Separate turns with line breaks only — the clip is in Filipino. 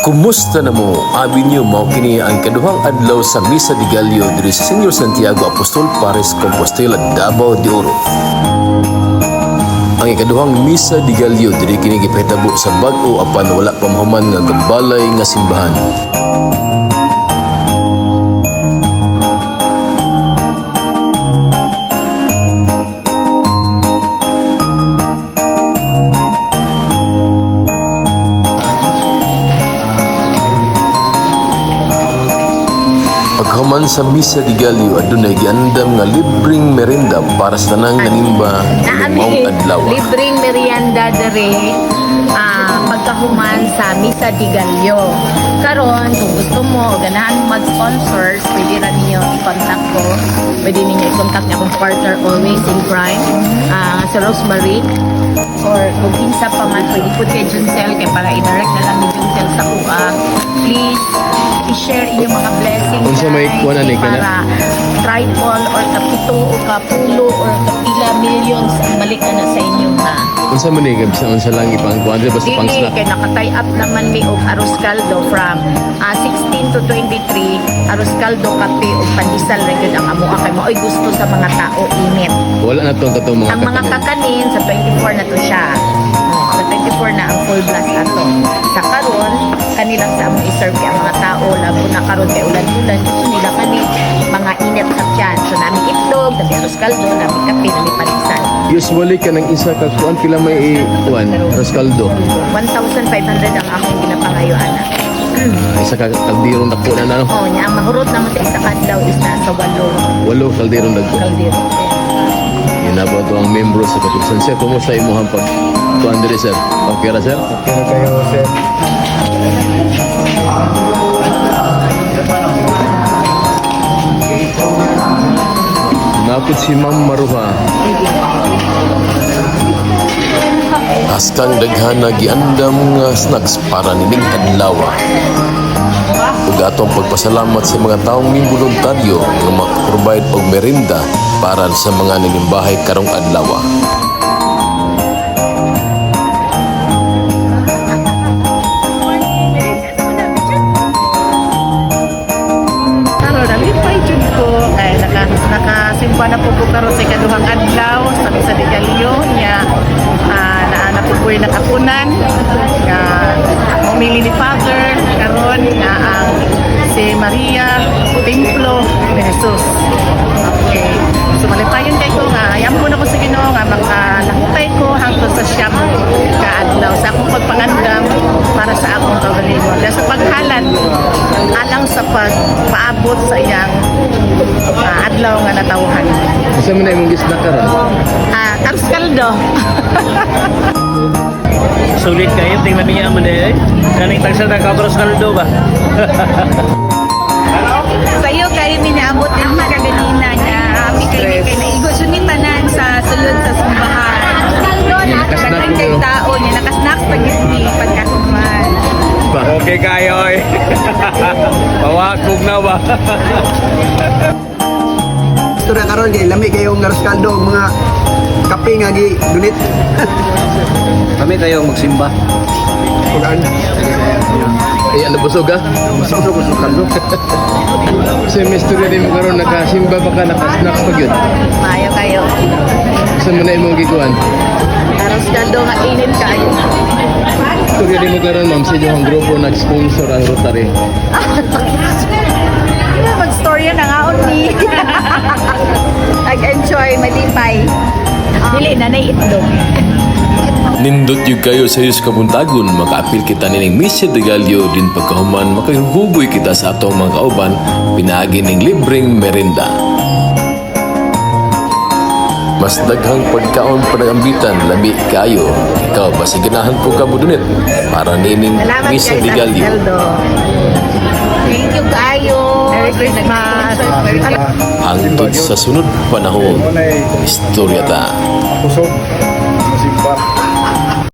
Kumusta na mo? Abi niyo mao kini ang kaduhang adlaw sa Misa de Gallo diri sa Senyor Santiago Apostol Paris Compostela, Davao de Oro. Ang ikaduhang Misa de Gallo diri kini gipahitabo sa bag-o apan wala pa mahuman nga gambalay nga simbahan. Paghuman sa Misa de Gallo adunay giandam nga libreng merenda para sa tanang nanimba limong adlaw.
Libreng merienda dere pagkahuman sa Misa de Gallo. Karon kung gusto mo o ganahan mo mag-sponsors, pwede ra ninyo i-contact ko. Pwede ninyo i-contact niya akong partner always in crime, si Rosemary. Or kung kinsa pa man, pwede po kay Juncel kaya para i-direct na lang ni Juncel sa kuha. Please, i-share inyong mga blessings
Kung sa may kuha ni
para tripod or kapito o kapulo or kapila millions ang balik na sa inyo na.
Unsa man ni gabsa unsa lang ipangkuan ba sa pang
Dili,
snack?
kaya naka-tie up naman mi og arroz caldo from 16 to 23, arroz caldo, kape o pandesal ra gyud ang amoa kay maoy gusto sa mga tao init.
Wala na tong katong mga
Ang mga kakanin sa 24 na to siya. Sa 24 na ang full blast ato. Sa karon kanilang sa among i-serve kay ang mga tao labo na karon kay ulan-ulan gusto nila kani mga init sa tiyan. So nami itlog, nami arroz caldo, nami kape, nami pandesal.
Usually kanang isa ka kuan pila may kuan raskaldo.
1,500 ang akong ginapangayuan na.
Isa ka kaldero na po na no.
Oh, niya ang mahurot naman sa isa kadlaw is nasa 8
Walo kaldero nagko.
kaldero.
Ginaba to ang membro sa Katusan sir. Kumusta imong pag kuan diri sir? Okay ra sir?
Okay na kayo, sir.
Napit si Ma'am Maruha. Askang daghan na giandam nga snacks para nining adlaw. Ug atong pagpasalamat sa mga taong ning voluntaryo nga mag-provide og merinda para sa mga nanimbahay karong adlaw.
Karon dali pa jud ko kay nakasimba na po ko karon sa ikaduhang adlaw sa Misa de Gallo niya naana po ko nakapunan nga mamili ni Father karon nga ang si Maria Templo de Jesus. Okay. So malipayon kay ko nga ayam ko na ko sa Ginoo nga makalakupay ko hangtod sa siyam ka adlaw sa akong pagpangandam para sa akong kaugalingon. Dahil sa paghalad alang sa pagpaabot sa iyang adlaw nga natawhan.
Isa man na imong gisnack karon.
Arroz caldo.
Sulit kayo, tingnan niya mo na eh. Kaning tagsa na kabros kaldo ba?
Sayo kayo minaabot din magaganina niya. Kami kayo kay naigo sunimanan sa sulod sa simbahan. Nakasnack kay tao niya, nakasnack pag-isni pagkakuman.
Okay kayo eh. Pawakog na ba?
Ito na karon kay lami kayong arroz caldo mga kape nga gi dunit.
Kami tayo magsimba.
Kuan.
Ay ano busog ah?
Masuk ko sa caldo.
Sa mystery din mo karon nakasimba pa ka nakasnacks pa gyud.
Mayo kayo.
Isa man na imong gikuan.
Arroz caldo nga init kayo.
Istorya din mo karon ma'am sa inyong grupo nag-sponsor ang Rotary.
Mag-storya na nga ni. Nag-enjoy, malipay. Dili na itlog.
Nindot yung kayo sa iyos kabuntagon, makaapil kita nining Misa de Gallo din pagkahuman, makahuguboy kita sa atong mga kauban, pinaagi ning libreng merenda. Mas daghang pagkaon panagambitan, labi kayo. Ikaw, pasiganahan po ka budunit para nining
Salamat
Misa
guys,
de
Arroz
Gallo.
caldo. Thank you kayo. Merry Christmas.
Hangtod sa sunod panahon, istorya ta.
Kusog. Simpa.